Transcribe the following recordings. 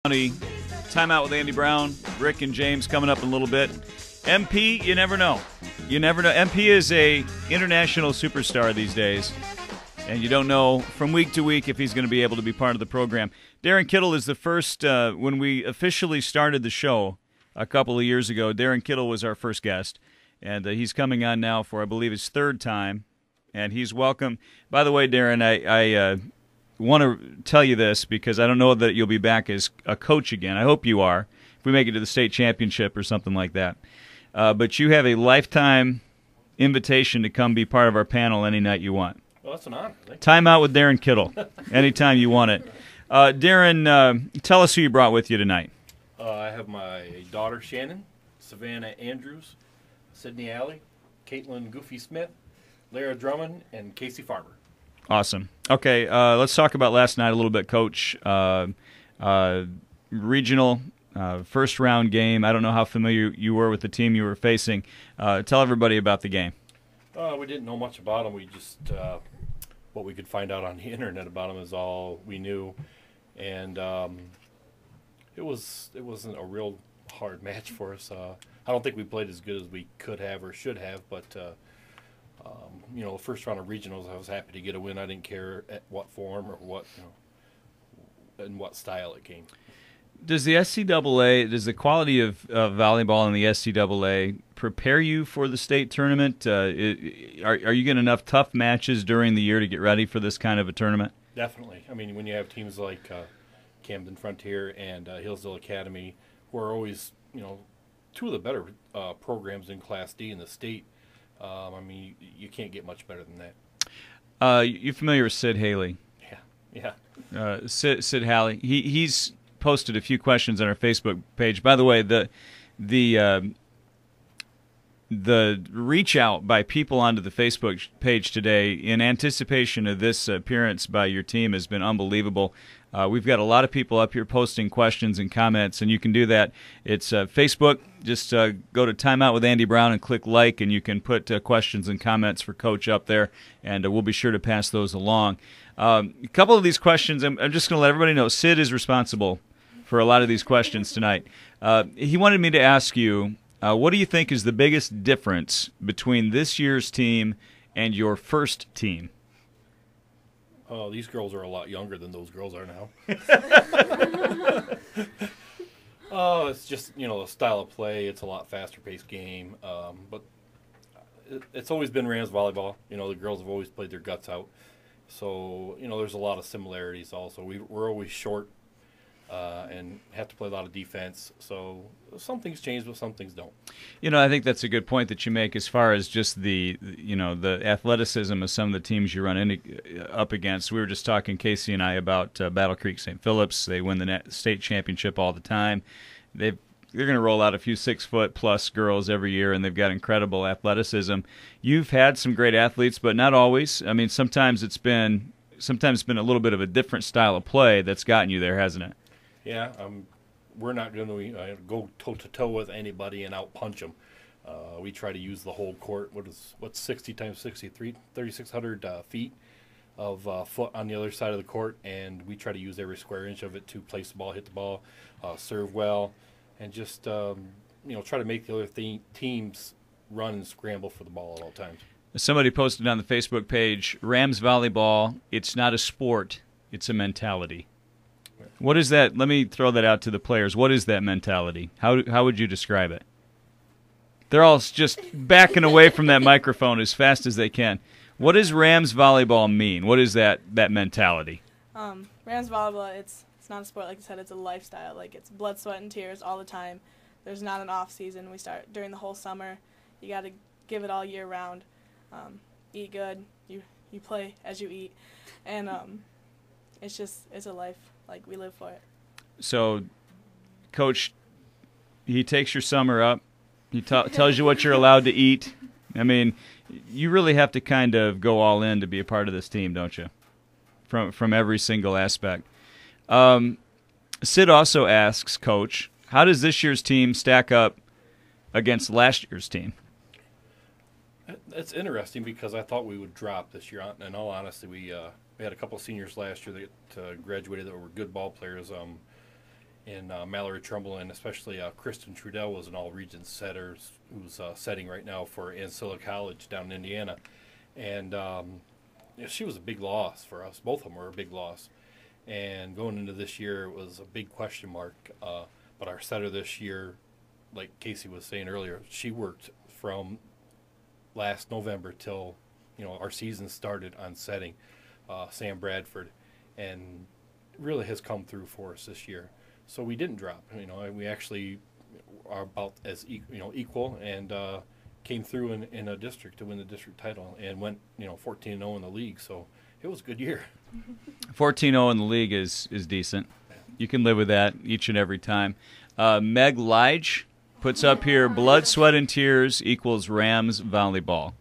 Timeout with Andy Brown, Rick and James coming up in a little bit. MP, you never know. You never know. MP is a international superstar these days, and you don't know from week to week if he's going to be able to be part of the program. Darren Kittle is the first, when we officially started the show a couple of years ago, Darren Kittle was our first guest, and he's coming on now for, I believe, his third time, and he's welcome. By the way, Darren, I want to tell you this because I don't know that you'll be back as a coach again. I hope you are, if we make it to the state championship or something like that. But you have a lifetime invitation to come be part of our panel any night you want. Well, that's an honor. Timeout with Darren Kittle, anytime you want it. Darren, tell us who you brought with you tonight. I have my daughter, Shannon, Savannah Andrews, Sydney Alley, Caitlin Goofy Smith, Lara Drummond, and Casey Farmer. Awesome. Okay, let's talk about last night a little bit, Coach. Regional first-round game. I don't know how familiar you were with the team you were facing. Tell everybody about the game. We didn't know much about them. We just what we could find out on the internet about them is all we knew, and it wasn't a real hard match for us. I don't think we played as good as we could have or should have, but. The first round of regionals, I was happy to get a win. I didn't care at what form or what, in what style it came. Does the SCAA, does the quality of volleyball in the SCAA prepare you for the state tournament? Are you getting enough tough matches during the year to get ready for this kind of a tournament? Definitely. I mean, when you have teams like Camden Frontier and Hillsdale Academy, who are always, two of the better programs in Class D in the state. You can't get much better than that. You familiar with Sid Haley? Yeah. Sid Haley. He's posted a few questions on our Facebook page. By the way, the reach out by people onto the Facebook page today in anticipation of this appearance by your team has been unbelievable. We've got a lot of people up here posting questions and comments, and you can do that. It's Facebook. Just go to Timeout with Andy Brown and click like, and you can put questions and comments for Coach up there, and we'll be sure to pass those along. A couple of these questions, I'm just going to let everybody know, Sid is responsible for a lot of these questions tonight. He wanted me to ask you, what do you think is the biggest difference between this year's team and your first team? Oh, these girls are a lot younger than those girls are now. Oh, it's just, the style of play. It's a lot faster-paced game. But it's always been Rams volleyball. The girls have always played their guts out. So, there's a lot of similarities also. We're always short and have to play a lot of defense. So some things change, but some things don't. I think that's a good point that you make as far as just the athleticism of some of the teams you run up against. We were just talking, Casey and I, about Battle Creek St. Phillips. They win the state championship all the time. They're going to roll out a few 6-foot-plus girls every year, and they've got incredible athleticism. You've had some great athletes, but not always. I mean, sometimes it's been a little bit of a different style of play that's gotten you there, hasn't it? Yeah, we're not going to go toe-to-toe with anybody and out-punch them. We try to use the whole court. What's 60 times 63? 3,600 feet of foot on the other side of the court, and we try to use every square inch of it to place the ball, hit the ball, serve well, and just try to make the other teams run and scramble for the ball at all times. Somebody posted on the Facebook page, Rams volleyball, it's not a sport, it's a mentality. What is that? Let me throw that out to the players. What is that mentality? How would you describe it? They're all just backing away from that microphone as fast as they can. What does Rams volleyball mean? What is that mentality? Rams volleyball, it's not a sport, like I said, it's a lifestyle. Like, it's blood, sweat, and tears all the time. There's not an off season. We start during the whole summer. You got to give it all year round. Eat good. You play as you eat, and it's a life. Like, we live for it. So, Coach, he takes your summer up. He tells you what you're allowed to eat. I mean, you really have to kind of go all in to be a part of this team, don't you? From every single aspect. Sid also asks, Coach, how does this year's team stack up against last year's team? It's interesting because I thought we would drop this year. In all honesty, we had a couple of seniors last year that graduated that were good ball players. in Mallory Trumbull, and especially Kristen Trudell was an all-region setter who's setting right now for Ancilla College down in Indiana. And she was a big loss for us. Both of them were a big loss. And going into this year, it was a big question mark. But our setter this year, like Casey was saying earlier, she worked from last November till our season started on setting, Sam Bradford, and really has come through for us this year. So we didn't drop. We actually are about as equal, and came through in a district to win the district title, and went 14-0 in the league. So it was a good year. 14-0 in the league is decent. You can live with that each and every time. Meg Lige puts up here, blood, sweat, and tears equals Rams volleyball.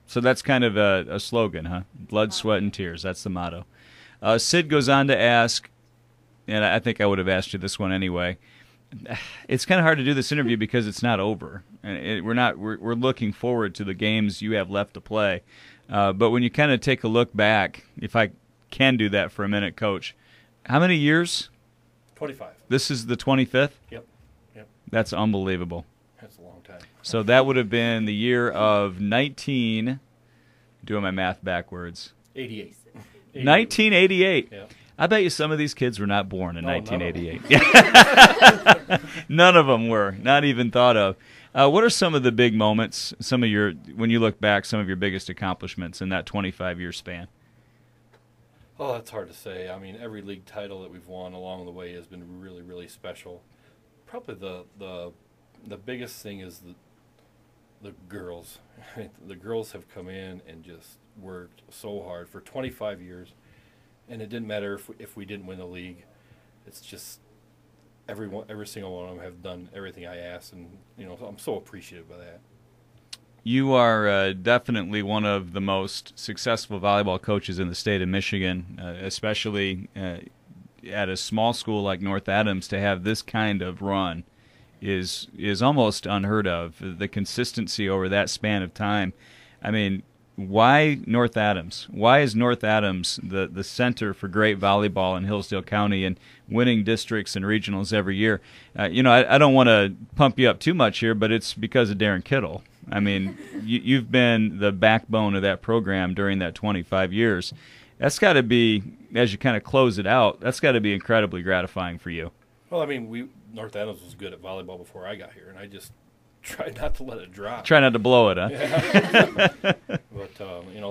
So that's kind of a slogan, huh? Blood, sweat, and tears. That's the motto. Sid goes on to ask, and I think I would have asked you this one anyway. It's kind of hard to do this interview because it's not over. We're looking forward to the games you have left to play. But when you kind of take a look back, if I can do that for a minute, Coach, how many years? 25. This is the 25th? Yep. That's unbelievable. That's a long time. So that would have been the year of doing my math backwards. 88. 1988. Yeah. I bet you some of these kids were not born in No, 1988. None of them were, not even thought of. What are some of the big moments, when you look back, some of your biggest accomplishments in that 25-year span? Oh, that's hard to say. I mean, every league title that we've won along the way has been really, really special. Probably the biggest thing is the girls. The girls have come in and just worked so hard for 25 years, and it didn't matter if we didn't win the league. It's just every single one of them have done everything I asked, and I'm so appreciative of that. You are definitely one of the most successful volleyball coaches in the state of Michigan, especially at a small school like North Adams. To have this kind of run is almost unheard of. The consistency over that span of time. I mean, why North Adams? Why is North Adams the center for great volleyball in Hillsdale County and winning districts and regionals every year? I don't want to pump you up too much here, but it's because of Darren Kittle. I mean, you've been the backbone of that program during that 25 years. That's got to be, as you kind of close it out, that's got to be incredibly gratifying for you. Well, I mean, North Adams was good at volleyball before I got here, and I just tried not to let it drop. Try not to blow it, huh? Yeah. But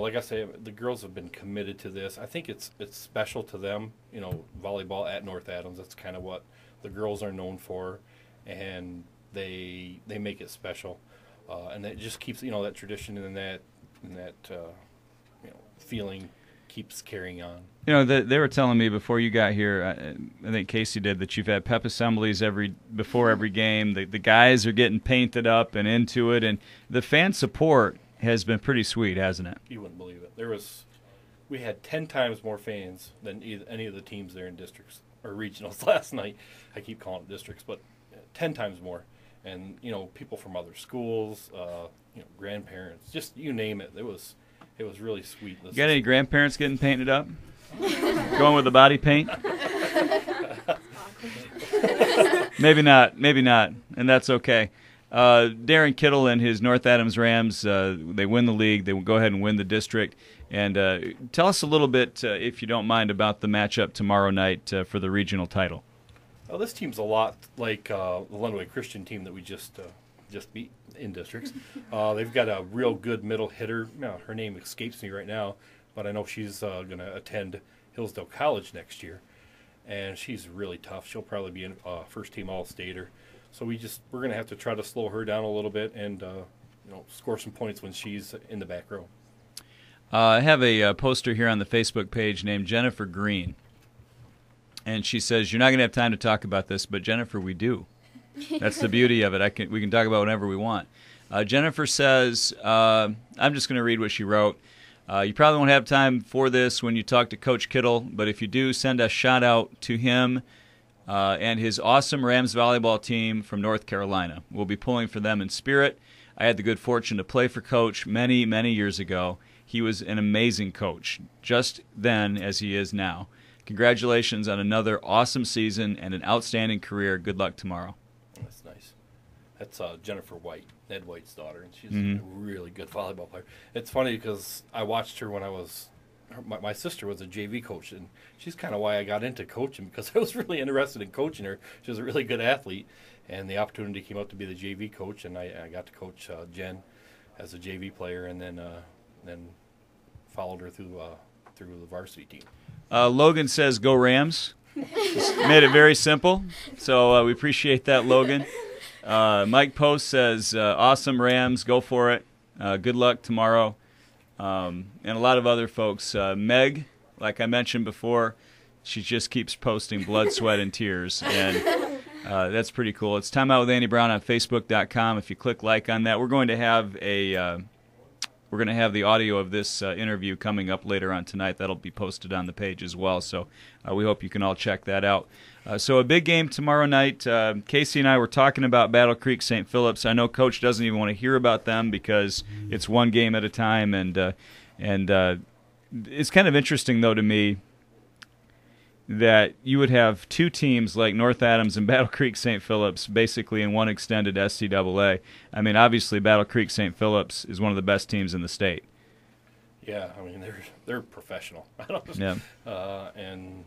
like I say, the girls have been committed to this. I think it's special to them. Volleyball at North Adams. That's kind of what the girls are known for, and they make it special. And it just keeps that tradition and that feeling keeps carrying on. They were telling me before you got here, I think Casey did, that you've had pep assemblies before every game. The guys are getting painted up and into it, and the fan support has been pretty sweet, hasn't it? You wouldn't believe it. We had 10 times more fans than any of the teams there in districts or regionals last night. I keep calling it districts, but 10 times more. And people from other schools, grandparents, just you name it. It was really sweet. You got any grandparents getting painted up? Going with the body paint? Maybe not, and that's okay. Darren Kittle and his North Adams Rams, they win the league. They will go ahead and win the district. And tell us a little bit, if you don't mind, about the matchup tomorrow night for the regional title. Well, this team's a lot like the Lenawee Christian team that we just beat in districts. They've got a real good middle hitter. Her name escapes me right now, but I know she's going to attend Hillsdale College next year, and she's really tough. She'll probably be a first-team All-Stater. So we're going to have to try to slow her down a little bit and score some points when she's in the back row. I have a poster here on the Facebook page named Jennifer Green. And she says, you're not going to have time to talk about this, but Jennifer, we do. That's the beauty of it. We can talk about whatever we want. Jennifer says, I'm just going to read what she wrote. You probably won't have time for this when you talk to Coach Kittle, but if you do, send a shout-out to him and his awesome Rams volleyball team from North Carolina. We'll be pulling for them in spirit. I had the good fortune to play for Coach many, many years ago. He was an amazing coach, just then as he is now. Congratulations on another awesome season and an outstanding career. Good luck tomorrow. That's nice. That's Jennifer White, Ned White's daughter, and she's a really good volleyball player. It's funny because I watched her when I was my sister was a JV coach, and she's kind of why I got into coaching, because I was really interested in coaching her. She was a really good athlete, and the opportunity came up to be the JV coach, and I got to coach Jen as a JV player, and then followed her through the varsity team. Logan says, "Go Rams." Just made it very simple, so we appreciate that, Logan. Mike Post says, "Awesome Rams, go for it. Good luck tomorrow." And a lot of other folks. Meg, like I mentioned before, she just keeps posting blood, sweat, and tears, and that's pretty cool. It's Time Out with Andy Brown on Facebook.com. If you click like on that, we're going to have the audio of this interview coming up later on tonight. That'll be posted on the page as well, so we hope you can all check that out. So a big game tomorrow night. Casey and I were talking about Battle Creek St. Phillips. I know Coach doesn't even want to hear about them because it's one game at a time, and it's kind of interesting, though, to me that you would have two teams like North Adams and Battle Creek St. Phillips basically in one extended SCAA. I mean, obviously Battle Creek St. Phillips is one of the best teams in the state. Yeah, I mean, they're professional. Yeah. And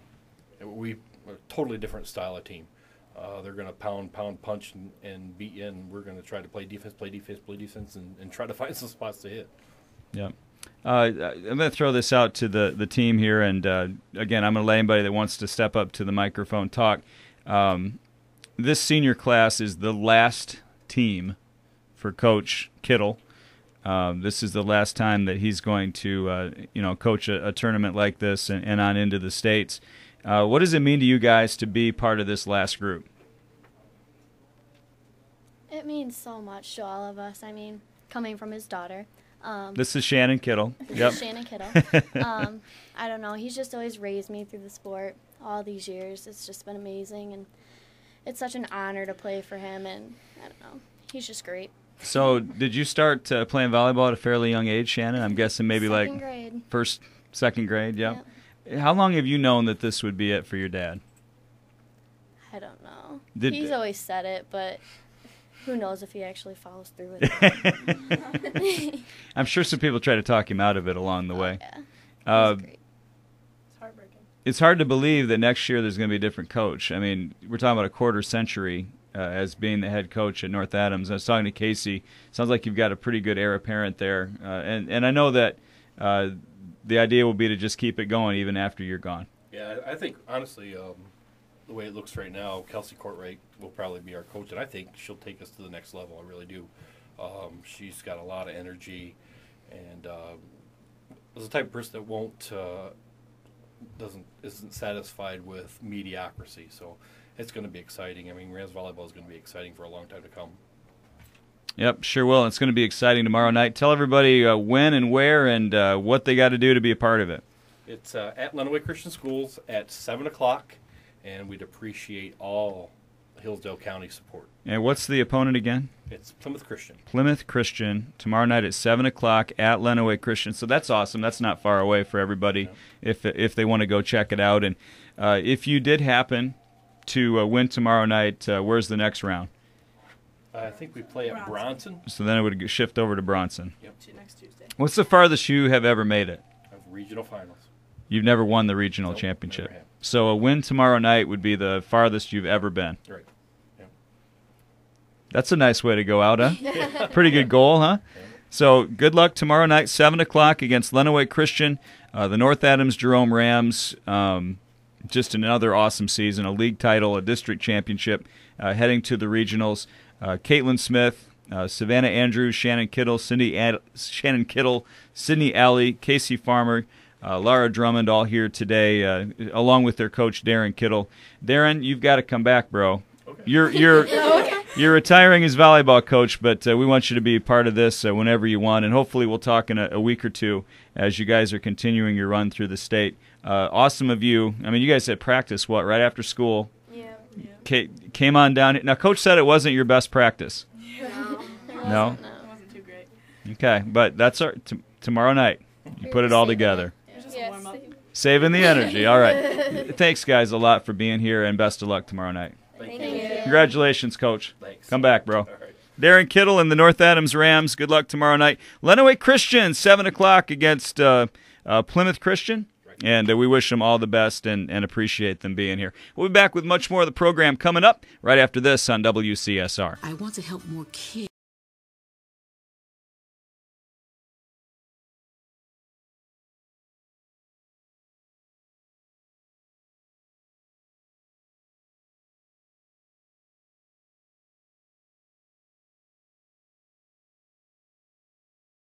we a totally different style of team. They're going to pound, punch, and beat you, and we're going to try to play defense, and try to find some spots to hit. Yeah. I'm going to throw this out to the team here, and again, I'm going to let anybody that wants to step up to the microphone talk. This senior class is the last team for Coach Kittle. This is the last time that he's going to coach a tournament like this and on into the States. What does it mean to you guys to be part of this last group? It means so much to all of us. I mean, coming from his daughter. This is Shannon Kittle. Yep. Shannon Kittle. I don't know. He's just always raised me through the sport all these years. It's just been amazing, and it's such an honor to play for him, and I don't know. He's just great. So did you start playing volleyball at a fairly young age, Shannon? I'm guessing maybe second grade. Second grade, yep. Yep. How long have you known that this would be it for your dad? I don't know. He's always said it, but who knows if he actually follows through with it. I'm sure some people try to talk him out of it along the way. Yeah. It's heartbreaking. It's hard to believe that next year there's going to be a different coach. I mean, we're talking about a quarter century as being the head coach at North Adams. I was talking to Casey. Sounds like you've got a pretty good heir apparent there. And I know that the idea will be to just keep it going even after you're gone. Yeah, I think, honestly, the way it looks right now, Kelsey Courtwright will probably be our coach, and I think she'll take us to the next level. I really do. She's got a lot of energy, and is the type of person that isn't satisfied with mediocrity. So it's going to be exciting. I mean, Rams volleyball is going to be exciting for a long time to come. Yep, sure will. It's going to be exciting tomorrow night. Tell everybody when and where and what they got to do to be a part of it. It's at Lenawee Christian Schools at 7 o'clock, and we'd appreciate all Hillsdale County support. And what's the opponent again? It's Plymouth Christian. Plymouth Christian, tomorrow night at 7 o'clock at Lenawee Christian. So that's awesome. That's not far away for everybody if they want to go check it out. And if you did happen to win tomorrow night, where's the next round? I think we play at Bronson. So then it would shift over to Bronson. Yep. Next Tuesday. What's the farthest you have ever made it? Of regional finals. You've never won the regional Nope, championship. never have. So a win tomorrow night would be the farthest you've ever been. Right. Yep. That's a nice way to go out, huh? Pretty good goal, huh? Yeah. So good luck tomorrow night, 7 o'clock against Lenawee Christian. The North Adams Jerome Rams, just another awesome season, a league title, a district championship, heading to the regionals. Caitlin Smith, Savannah Andrews, Shannon Kittle, Sydney Alley, Casey Farmer, Laura Drummond, all here today, along with their coach Darren Kittle. Darren, you've got to come back, bro. Okay. You're retiring as volleyball coach, but we want you to be part of this whenever you want, and hopefully we'll talk in a week or two as you guys are continuing your run through the state. Awesome of you. I mean, you guys had practice, right after school? Came on down here. Now, Coach said it wasn't your best practice. No? It wasn't too great. Okay, but that's tomorrow night. You put it all together. It was just a warm-up. Saving the energy. All right. thanks, guys, a lot for being here, and best of luck tomorrow night. Thank you. Congratulations, Coach. Thanks. Come back, bro. All right. Darren Kittle and the North Adams Rams. Good luck tomorrow night. Lenawee Christian, 7 o'clock against Plymouth Christian. And we wish them all the best and appreciate them being here. We'll be back with much more of the program coming up right after this on WCSR. I want to help more kids.